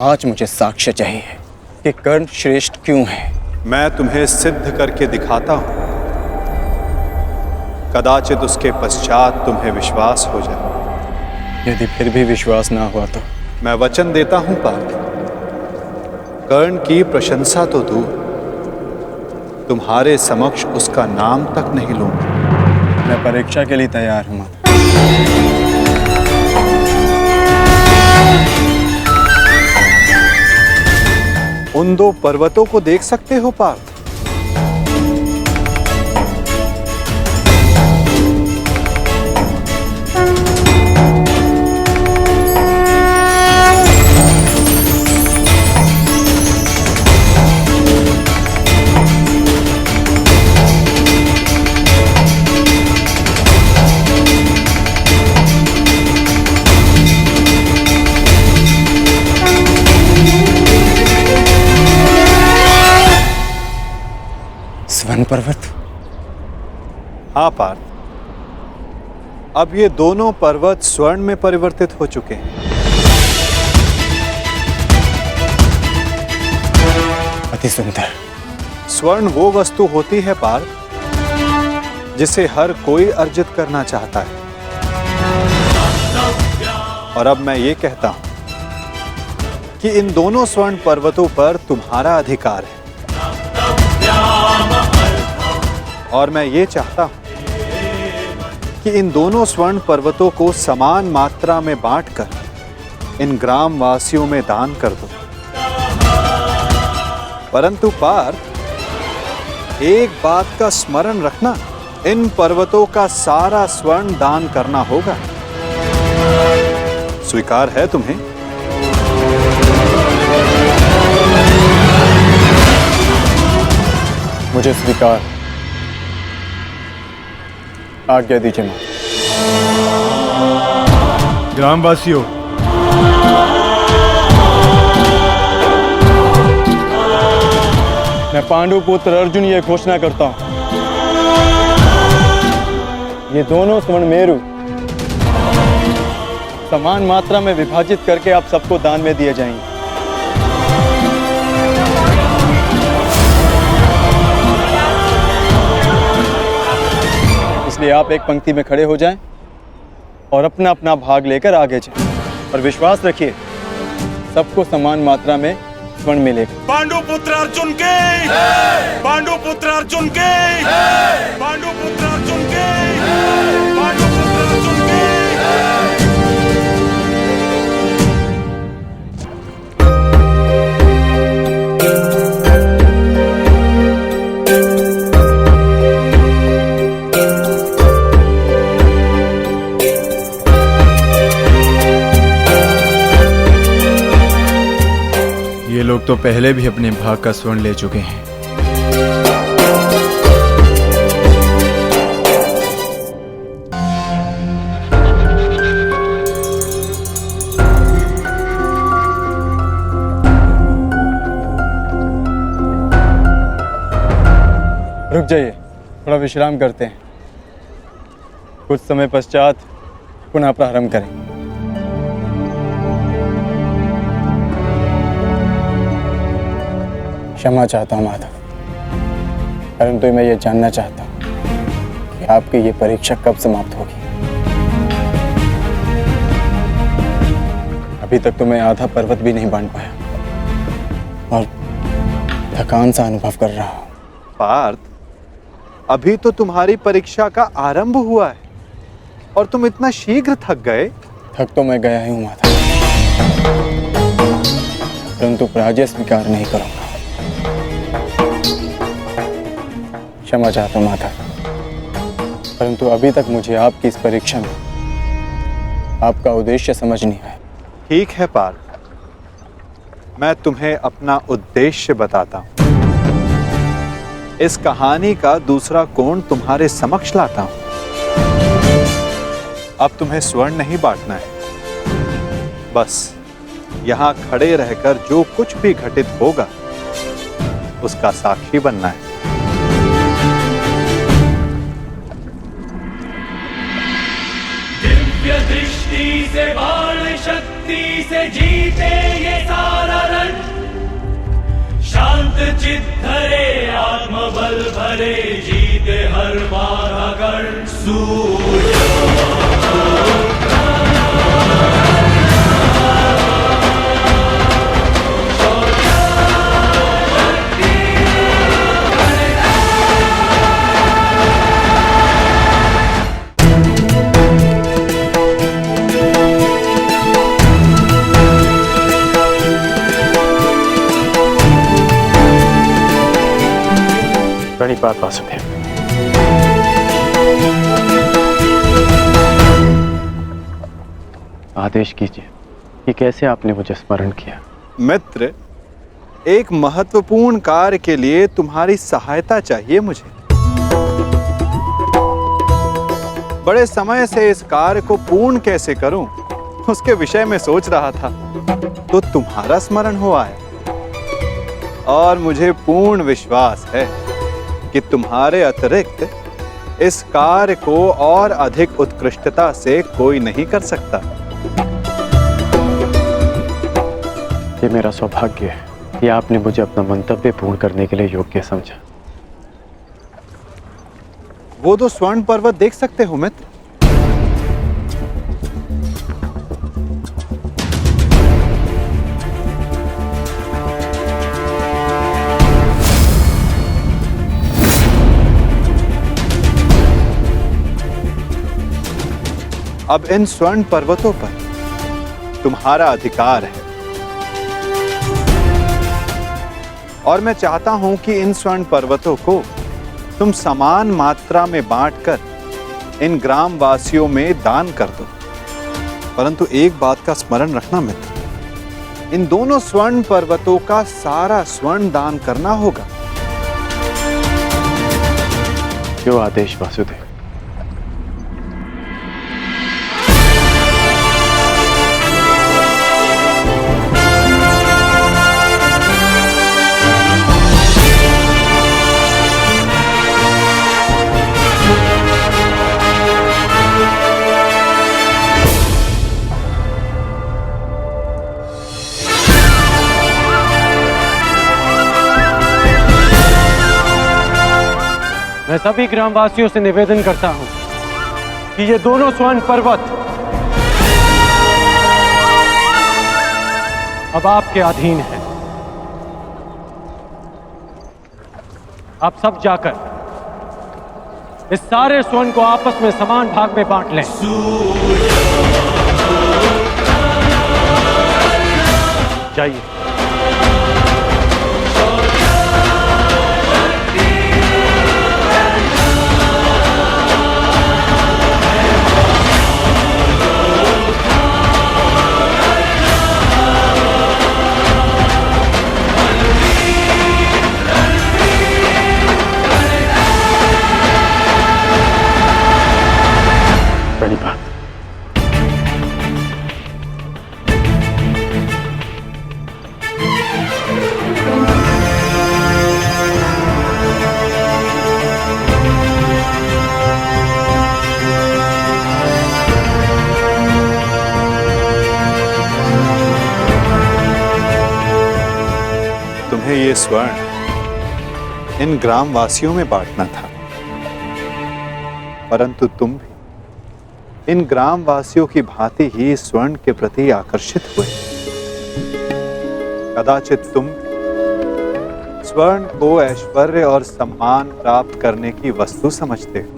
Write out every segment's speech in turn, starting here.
आज मुझे साक्ष्य चाहिए कि कर्ण श्रेष्ठ क्यों है। मैं तुम्हें सिद्ध करके दिखाता हूं, कदाचित उसके पश्चात तुम्हें विश्वास हो जाए। यदि फिर भी विश्वास ना हुआ तो मैं वचन देता हूं पार्थ, कर्ण की प्रशंसा तो दूर, तुम्हारे समक्ष उसका नाम तक नहीं लूंगा। मैं परीक्षा के लिए तैयार हूं। उन दो पर्वतों को देख सकते हो पार्थ? स्वर्ण पर्वत? हाँ पार्थ, अब ये दोनों पर्वत स्वर्ण में परिवर्तित हो चुके हैं। अति सुंदर। स्वर्ण वो वस्तु होती है पार्थ, जिसे हर कोई अर्जित करना चाहता है। और अब मैं ये कहता हूं कि इन दोनों स्वर्ण पर्वतों पर तुम्हारा अधिकार है। और मैं ये चाहता हूं कि इन दोनों स्वर्ण पर्वतों को समान मात्रा में बांटकर इन ग्राम वासियों में दान कर दो। परंतु पार्थ, एक बात का स्मरण रखना, इन पर्वतों का सारा स्वर्ण दान करना होगा। स्वीकार है तुम्हें? मुझे स्वीकार। आज्ञा दीजिए मां। ग्रामवासियों, मैं पांडु पुत्र अर्जुन ये घोषणा करता हूं, ये दोनों स्वर्ण मेरु समान मात्रा में विभाजित करके आप सबको दान में दिए जाएंगे। इसलिए आप एक पंक्ति में खड़े हो जाएं और अपना अपना भाग लेकर आगे जाएं। और विश्वास रखिए, सबको समान मात्रा में स्वर्ण मिलेगा। पांडु पुत्र अर्जुन के, पांडु पुत्र अर्जुन के, पांडु पुत्र अर्जुन के, पांडु पुत्र अर्जुन के। ये लोग तो पहले भी अपने भाग का स्वर्ण ले चुके हैं। रुक जाइए, थोड़ा विश्राम करते हैं। कुछ समय पश्चात पुनः प्रारंभ करें। क्षमा चाहता हूं माधव, परंतु मैं ये जानना चाहता हूं कि आपकी ये परीक्षा कब समाप्त होगी। अभी तक तो मैं आधा पर्वत भी नहीं बांध पाया और थकान सा अनुभव कर रहा हूं। पार्थ, अभी तो तुम्हारी परीक्षा का आरंभ हुआ है और तुम इतना शीघ्र थक गए। थक तो मैं गया ही हूं माधव, परंतु पराजय स्वीकार नहीं करूंगा। क्षमा चाहता हूं माधव, परंतु अभी तक मुझे आपकी इस परीक्षा में आपका उद्देश्य समझ नहीं आया। ठीक है पार्थ, मैं तुम्हें अपना उद्देश्य बताता हूं। इस कहानी का दूसरा कोण तुम्हारे समक्ष लाता हूं। अब तुम्हें स्वर्ण नहीं बांटना है, बस यहां खड़े रहकर जो कुछ भी घटित होगा उसका साक्षी बनना है। दिव्य दृष्टि से बाण शक्ति युक्ति से जीते ये सारा रण, शांत चित्त धरे आत्मबल भरे, जीते हर बाधा गण सूर्य। प्रणिपात वासुदेव। आदेश कीजिए कि कैसे आपने मुझे स्मरण किया। मित्र, एक महत्वपूर्ण कार्य के लिए तुम्हारी सहायता चाहिए मुझे। बड़े समय से इस कार्य को पूर्ण कैसे करूं, उसके विषय में सोच रहा था, तो तुम्हारा स्मरण हो आया। और मुझे पूर्ण विश्वास है कि तुम्हारे अतिरिक्त इस कार्य को और अधिक उत्कृष्टता से कोई नहीं कर सकता। ये मेरा सौभाग्य है कि आपने मुझे अपना मंतव्य पूर्ण करने के लिए योग्य समझा। वो तो स्वर्ण पर्वत देख सकते हो मित्र। अब इन स्वर्ण पर्वतों पर तुम्हारा अधिकार है, और मैं चाहता हूं कि इन स्वर्ण पर्वतों को तुम समान मात्रा में बांटकर इन ग्राम वासियों में दान कर दो। परंतु एक बात का स्मरण रखना मित्र, इन दोनों स्वर्ण पर्वतों का सारा स्वर्ण दान करना होगा। जो आदेश वासुदेव। मैं सभी ग्रामवासियों से निवेदन करता हूं कि ये दोनों स्वर्ण पर्वत अब आपके अधीन हैं। आप सब जाकर इस सारे स्वर्ण को आपस में समान भाग में बांट लें। जाइए। प्रणिपात। तुम्हें ये स्वर्ण इन ग्राम वासियों में बांटना था, परंतु तुम भी इन ग्राम वासियों की भांति ही स्वर्ण के प्रति आकर्षित हुए। कदाचित तुम स्वर्ण को ऐश्वर्य और सम्मान प्राप्त करने की वस्तु समझते हो।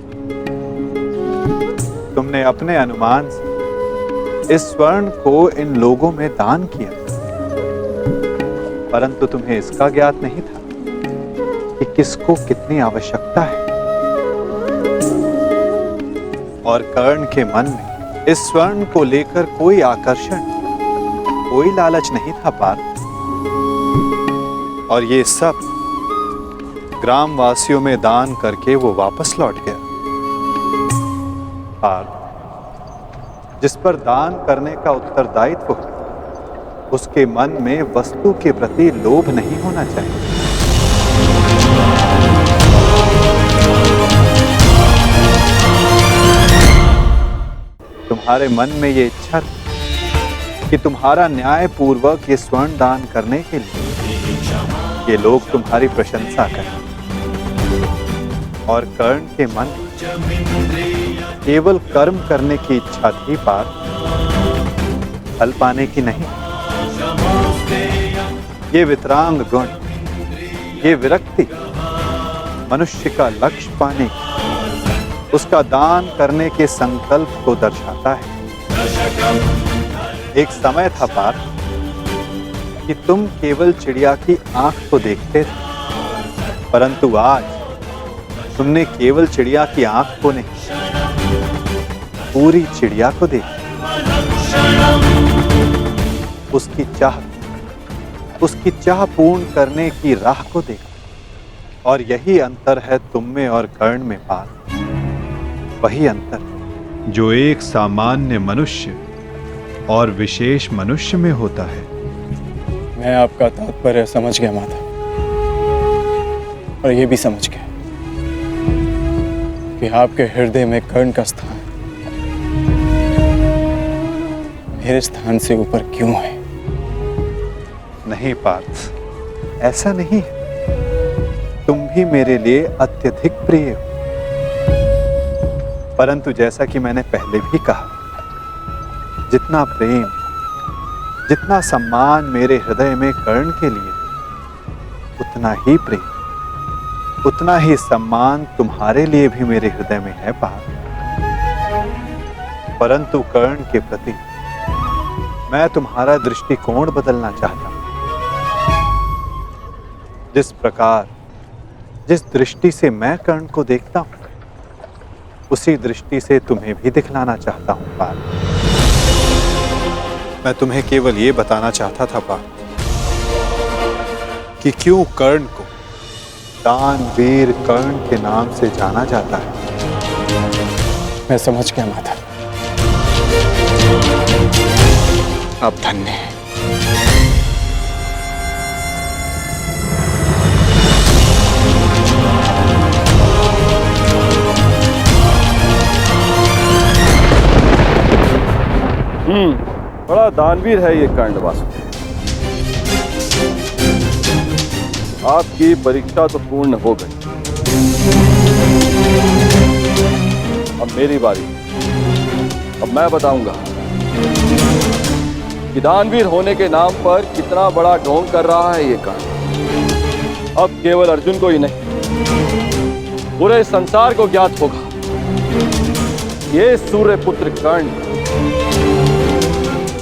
तुमने अपने अनुमान से इस स्वर्ण को इन लोगों में दान किया, परंतु तुम्हें इसका ज्ञात नहीं था कि किसको कितनी आवश्यकता है। और कर्ण के मन में इस स्वर्ण को लेकर कोई आकर्षण, कोई लालच नहीं था पार्थ। और ये सब ग्राम वासियों में दान करके वो वापस लौट गया। पार्थ, जिस पर दान करने का उत्तरदायित्व हो, उसके मन में वस्तु के प्रति लोभ नहीं होना चाहिए। तुम्हारे मन में ये इच्छा थी कि तुम्हारा न्याय पूर्वक ये स्वर्ण दान करने के लिए ये लोग तुम्हारी प्रशंसा करें और कर्ण के मन केवल कर्म करने की इच्छा थी पार्थ, फल पाने की नहीं। ये वितरांग गुण, ये विरक्ति मनुष्य का लक्ष्य पाने की, उसका दान करने के संकल्प को दर्शाता है। एक समय था पार्थ कि तुम केवल चिड़िया की आंख को देखते थे, परंतु आज तुमने केवल चिड़िया की आंख को नहीं, पूरी चिड़िया को देखा। उसकी चाह पूर्ण करने की राह को देखा। और यही अंतर है तुम में और कर्ण में पार्थ, वही अंतर जो एक सामान्य मनुष्य और विशेष मनुष्य में होता है। मैं आपका तात्पर्य समझ गया माता, और ये भी समझ गया कि आपके हृदय में कर्ण का स्थान मेरे स्थान से ऊपर क्यों है। नहीं पार्थ, ऐसा नहीं है। तुम भी मेरे लिए अत्यधिक प्रिय हो, परंतु जैसा कि मैंने पहले भी कहा, जितना प्रेम, जितना सम्मान मेरे हृदय में कर्ण के लिए, उतना ही प्रेम, उतना ही सम्मान तुम्हारे लिए भी मेरे हृदय में है पार्थ। परंतु कर्ण के प्रति मैं तुम्हारा दृष्टिकोण बदलना चाहता हूं। जिस प्रकार, जिस दृष्टि से मैं कर्ण को देखता हूं, उसी दृष्टि से तुम्हें भी दिखलाना चाहता हूं पार्थ। मैं तुम्हें केवल ये बताना चाहता था पार्थ कि क्यों कर्ण को दानवीर कर्ण के नाम से जाना जाता है। मैं समझ गया माता, आप धन्य हैं। बड़ा दानवीर है ये कर्ण वासुदेव। आपकी परीक्षा तो पूर्ण हो गई, अब मेरी बारी। अब मैं बताऊंगा कि दानवीर होने के नाम पर कितना बड़ा ढोंग कर रहा है ये कर्ण। अब केवल अर्जुन को ही नहीं, पूरे संसार को ज्ञात होगा ये सूर्यपुत्र कर्ण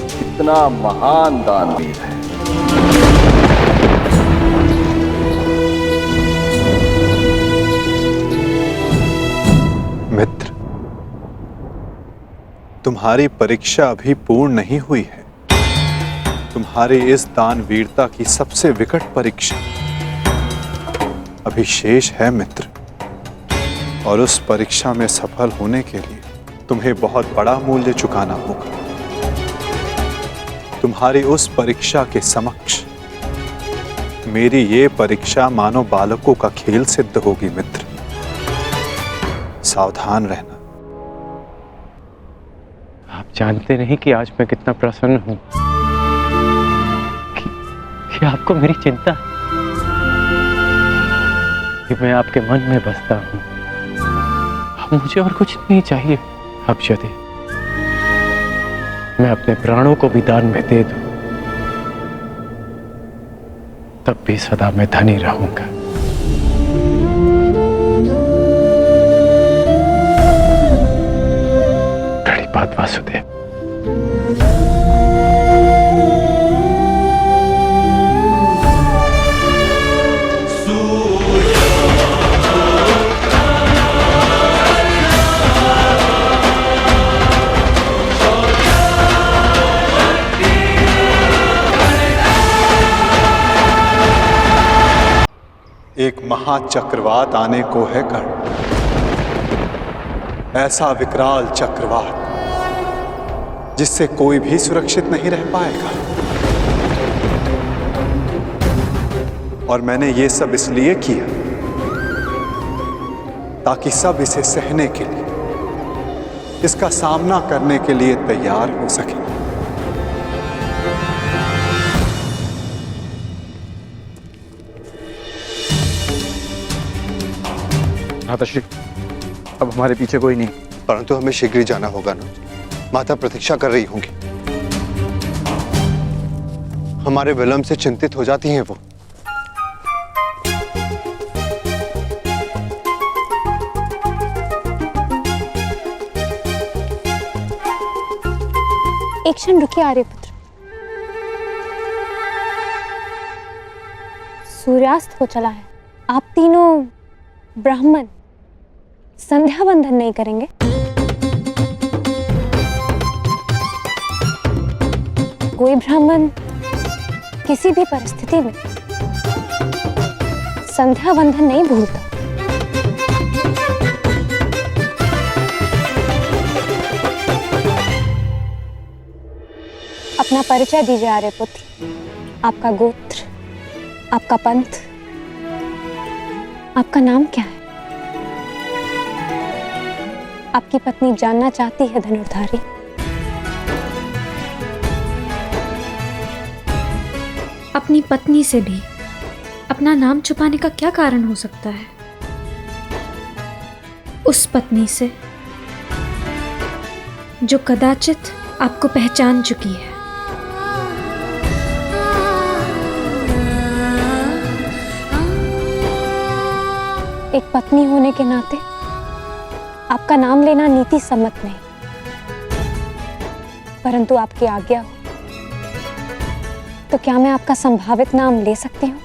कितना महान दानवीर है। मित्र, तुम्हारी परीक्षा अभी पूर्ण नहीं हुई है। तुम्हारी इस दानवीरता की सबसे विकट परीक्षा अभी शेष है मित्र, और उस परीक्षा में सफल होने के लिए तुम्हें बहुत बड़ा मूल्य चुकाना होगा। तुम्हारी उस परीक्षा के समक्ष मेरी ये परीक्षा मानो बालकों का खेल सिद्ध होगी मित्र। सावधान रहना। आप जानते नहीं कि आज मैं कितना प्रसन्न हूं कि आपको मेरी चिंता है, कि मैं आपके मन में बसता हूं। अब मुझे और कुछ नहीं चाहिए। अब यदि मैं अपने प्राणों को भी दान में दे दूं, तब भी सदा मैं धनी रहूंगा। बड़ी बात वासुदेव। एक महाचक्रवात आने को है कर्ण, ऐसा विकराल चक्रवात जिससे कोई भी सुरक्षित नहीं रह पाएगा। और मैंने ये सब इसलिए किया ताकि सब इसे सहने के लिए, इसका सामना करने के लिए तैयार हो सके। माताश्री, अब हमारे पीछे कोई नहीं। परंतु हमें शीघ्र ही जाना होगा ना, माता प्रतीक्षा कर रही होंगी। हमारे विलंब से चिंतित हो जाती हैं वो। एक क्षण रुकिए आर्यपुत्र। सूर्यास्त हो चला है, आप तीनों ब्राह्मण संध्या बंधन नहीं करेंगे? कोई ब्राह्मण किसी भी परिस्थिति में संध्या बंधन नहीं भूलता। अपना परिचय दीजिए आर्यपुत्र, आपका गोत्र, आपका पंथ, आपका नाम क्या है? आपकी पत्नी जानना चाहती है धनुर्धारी। अपनी पत्नी से भी अपना नाम छुपाने का क्या कारण हो सकता है? उस पत्नी से जो कदाचित आपको पहचान चुकी है। एक पत्नी होने के नाते आपका नाम लेना नीति सम्मत नहीं, परंतु आपकी आज्ञा हो तो क्या मैं आपका संभावित नाम ले सकती हूँ?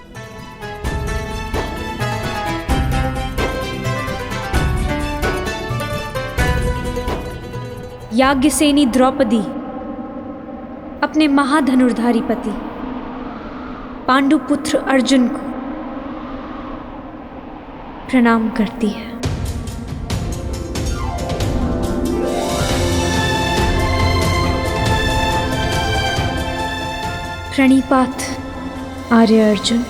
याज्ञसेनी द्रौपदी अपने महाधनुर्धारी पति पांडुपुत्र अर्जुन को प्रणाम करती है। प्रणिपात आर्य अर्जुन।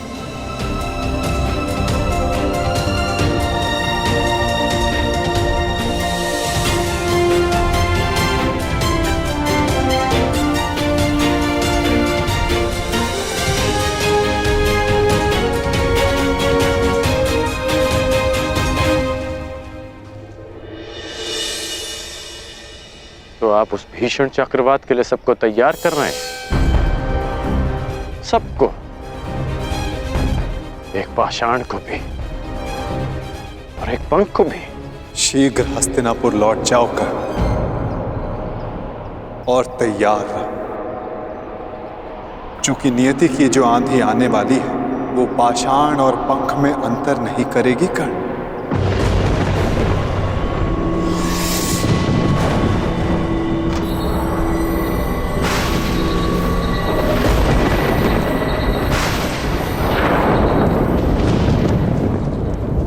तो आप उस भीषण चक्रवात के लिए सबको तैयार कर रहे हैं? सबको, एक पाषाण को भी और एक पंख को भी। शीघ्र हस्तिनापुर लौट जाओ कर और तैयार रहो, चूंकि नियति की जो आंधी आने वाली है वो पाषाण और पंख में अंतर नहीं करेगी कर्ण।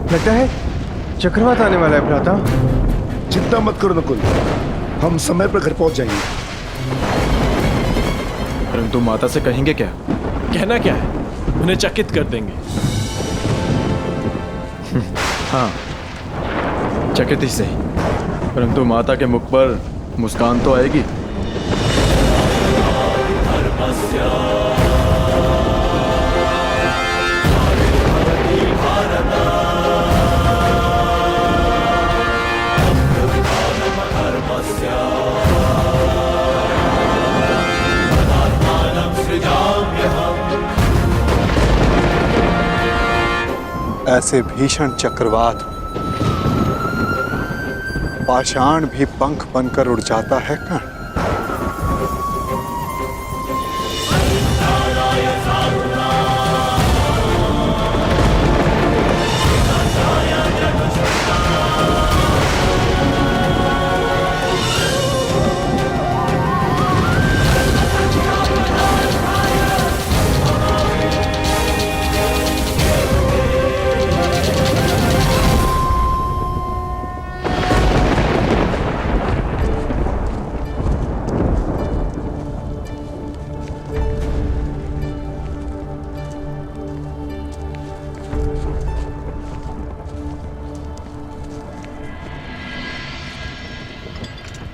लगता है चक्रवात आने वाला है भ्राता। चिंता मत करो नकुल, हम समय पर घर पहुंच जाएंगे। परंतु माता से कहेंगे क्या? कहना क्या है? उन्हें चकित कर देंगे। हाँ, चकित ही सही, परंतु माता के मुख पर मुस्कान तो आएगी। ऐसे भीषण चक्रवात पाषाण भी पंख बनकर उड़ जाता है कर्ण।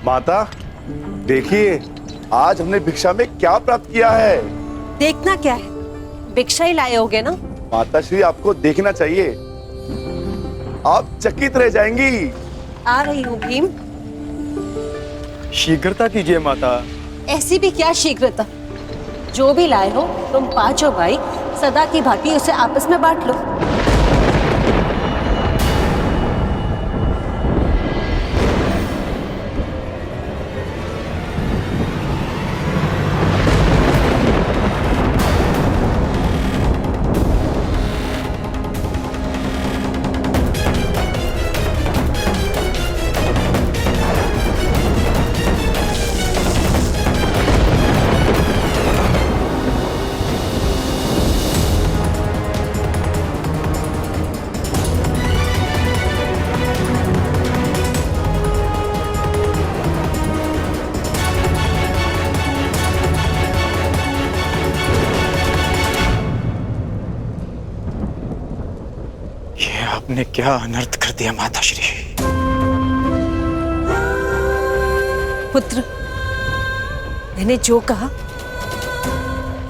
माता देखिए, आज हमने भिक्षा में क्या प्राप्त किया है। देखना क्या है, भिक्षा ही लाए होगे ना। माता श्री आपको देखना चाहिए। आप चकित रह जाएंगी। आ रही हूँ भीम। शीघ्रता कीजिए माता। ऐसी भी क्या शीघ्रता, जो भी लाए हो तुम पांचों भाई सदा की भांति उसे आपस में बांट लो। आपने क्या अनर्थ कर दिया माताश्री। पुत्र, मैंने जो कहा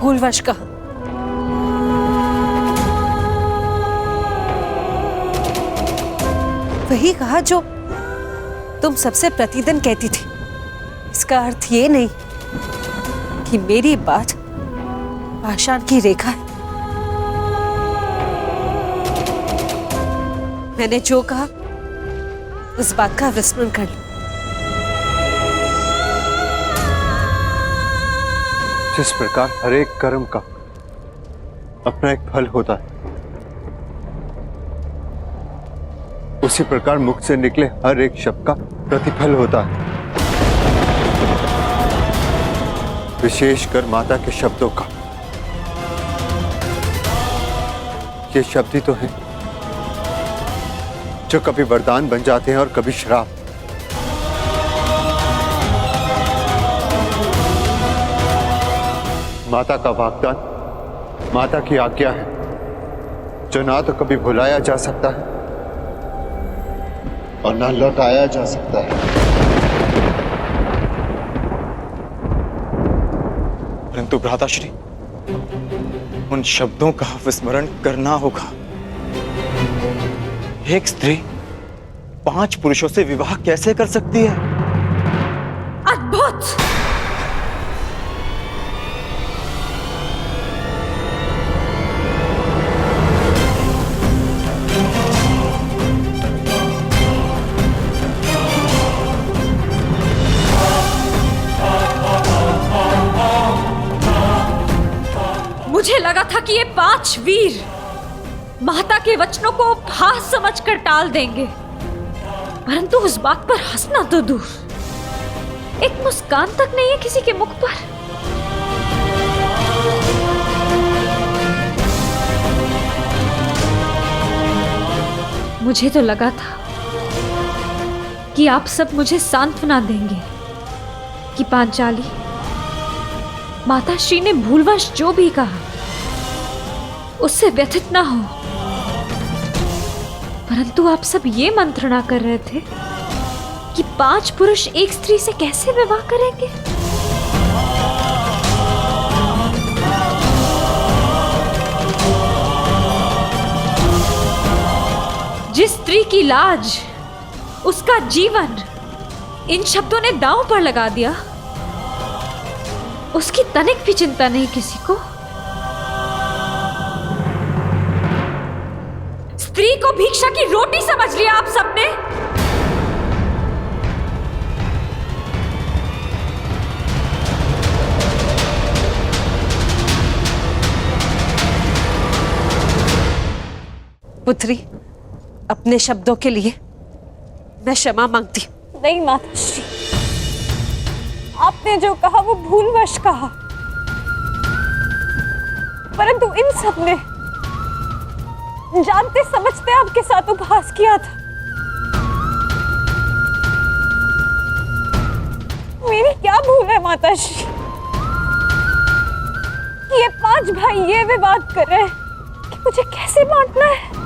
भूलवश कहा। वही कहा जो तुम सबसे प्रतिदिन कहती थी। इसका अर्थ ये नहीं कि मेरी बात पाषाण की रेखा है। मैंने जो कहा उस बात का विस्मरण कर लो। जिस प्रकार हर एक कर्म का अपना एक फल होता है, उसी प्रकार मुख से निकले हर एक शब्द का प्रतिफल होता है। विशेषकर माता के शब्दों का। ये शब्द ही तो हैं जो कभी वरदान बन जाते हैं और कभी श्राप। माता का वाग्दान माता की आज्ञा है, जो ना तो कभी भुलाया जा सकता है और ना लौटाया जा सकता है। परंतु भ्राताश्री, उन शब्दों का विस्मरण करना होगा। एक स्त्री 5 पुरुषों से विवाह कैसे कर सकती है? अद्भुत! मुझे लगा था कि ये 5 वीर माता के वचनों को उपहास समझकर टाल देंगे, परंतु उस बात पर हंसना तो दूर, एक मुस्कान तक नहीं है किसी के मुख पर। मुझे तो लगा था कि आप सब मुझे सांत्वना देंगे कि पांचाली, माताश्री ने भूलवश जो भी कहा उससे व्यथित ना हो, परंतु आप सब ये मंत्रणा कर रहे थे कि 5 पुरुष एक स्त्री से कैसे विवाह करेंगे। जिस स्त्री की लाज, उसका जीवन इन शब्दों ने दांव पर लगा दिया, उसकी तनिक भी चिंता नहीं किसी को। स्त्री को भिक्षा की रोटी समझ लिया आप सबने। पुत्री, अपने शब्दों के लिए मैं क्षमा मांगती हूँ। नहीं माताश्री, आपने जो कहा वो भूलवश कहा, परंतु इन सब ने जानते समझते आपके साथ उपहास किया था। मेरी क्या भूल है माताश्री कि ये 5 भाई ये विवाद कर रहे हैं कि मुझे कैसे बांटना है।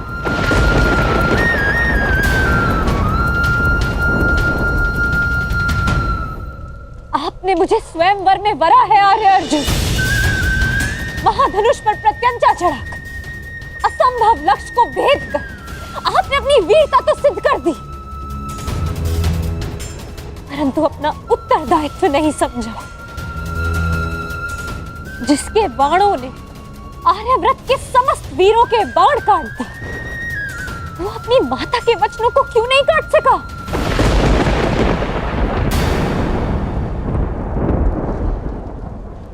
आपने मुझे स्वयंवर में वरा है आर्य अर्जुन, महाधनुष पर प्रत्यंचा चढ़ाकर असंभव लक्ष्य को भेद कर आपने अपनी वीरता तो सिद्ध कर दी, परंतु अपना उत्तरदायित्व नहीं समझा। जिसके बाणों ने आर्यव्रत के समस्त वीरों के बाण काट दिए, वो अपनी माता के वचनों को क्यों नहीं काट सका?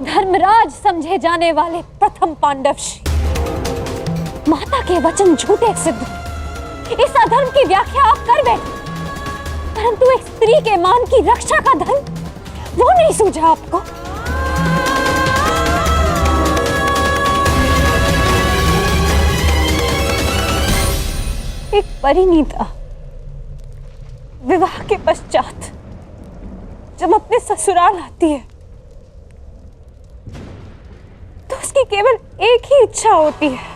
धर्मराज समझे जाने वाले प्रथम पांडवश्री माता के वचन झूठे सिद्ध, इस अधर्म की व्याख्या आप कर बैठे, परंतु एक स्त्री के मान की रक्षा का धर्म वो नहीं सूझा आपको। एक परिणीता विवाह के पश्चात जब अपने ससुराल आती है तो उसकी केवल एक ही इच्छा होती है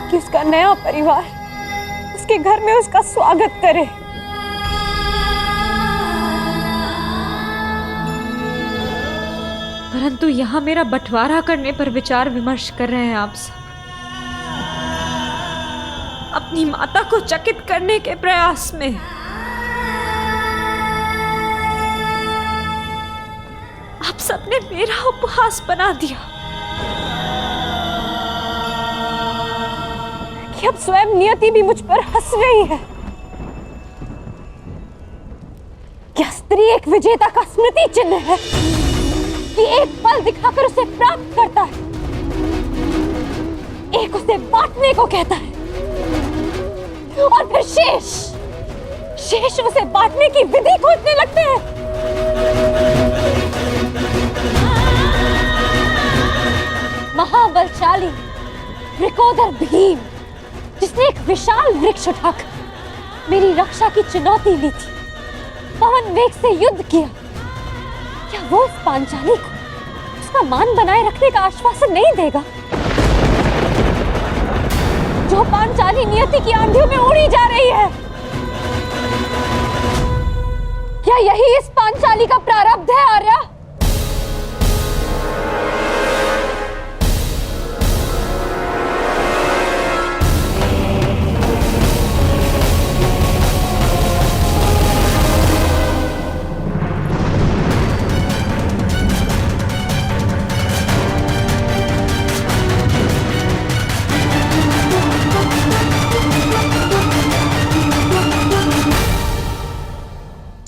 कि उसका नया परिवार उसके घर में उसका स्वागत करे। परंतु यहाँ मेरा बंटवारा करने पर विचार विमर्श कर रहे हैं आप सब, अपनी माता को चकित करने के प्रयास में। आप सबने मेरा उपहास बना दिया कि अब स्वयं नियति भी मुझ पर हंस रही है। क्या स्त्री एक विजेता का स्मृति चिन्ह है कि एक पल दिखाकर उसे प्राप्त करता है, एक उसे बांटने को कहता है और फिर शेष उसे बांटने की विधि खोजने लगते हैं। महाबलशाली वृकोदर भीम, जिसने एक विशाल वृक्ष उठाकर मेरी रक्षा की चुनौती ली थी, पवन वेग से युद्ध किया, क्या वो उस पांचाली को उसका मान बनाए रखने का आश्वासन नहीं देगा? जो पांचाली नियति की आंधियों में उड़ी जा रही है, क्या यही इस पांचाली का प्रारब्ध है आर्या?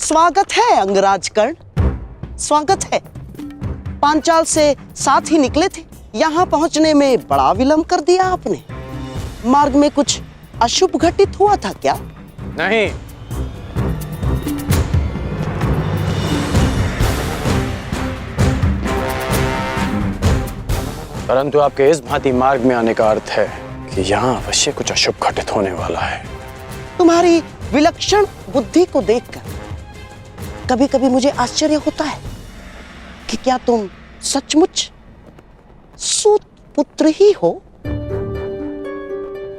स्वागत है अंगराज कर्ण, स्वागत है। पांचाल से साथ ही निकले थे, यहाँ पहुंचने में बड़ा विलंब कर दिया आपने। मार्ग में कुछ अशुभ घटित हुआ था क्या? नहीं, परंतु आपके इस भांति मार्ग में आने का अर्थ है कि यहाँ अवश्य कुछ अशुभ घटित होने वाला है। तुम्हारी विलक्षण बुद्धि को देखकर कभी कभी मुझे आश्चर्य होता है कि क्या तुम सचमुच सूत पुत्र ही हो?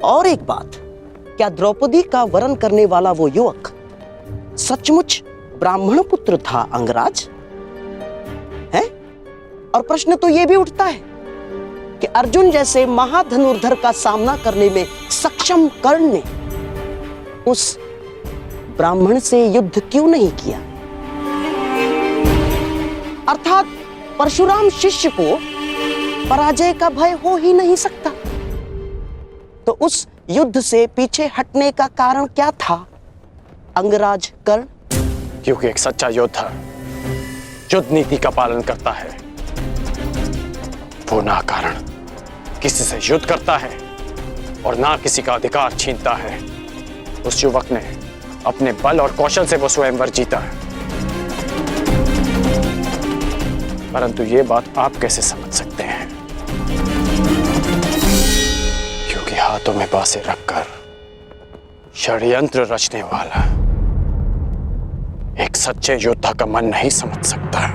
और एक बात, क्या द्रौपदी का वरण करने वाला वो युवक सचमुच ब्राह्मण पुत्र था अंगराज? है? और प्रश्न तो यह भी उठता है कि अर्जुन जैसे महाधनुर्धर का सामना करने में सक्षम कर्ण ने उस ब्राह्मण से युद्ध क्यों नहीं किया? अर्थात परशुराम शिष्य को पराजय का भय हो ही नहीं सकता। तो उस युद्ध से पीछे हटने का कारण क्या था अंगराज कर्ण? क्योंकि एक सच्चा योद्धा युद्ध नीति का पालन करता है, वो ना कारण किसी से युद्ध करता है और ना किसी का अधिकार छीनता है। उस युवक ने अपने बल और कौशल से वो स्वयंवर जीता है। परंतु ये बात आप कैसे समझ सकते हैं? क्योंकि हाथों में बांसें रखकर षड्यंत्र रचने वाला एक सच्चे योद्धा का मन नहीं समझ सकता।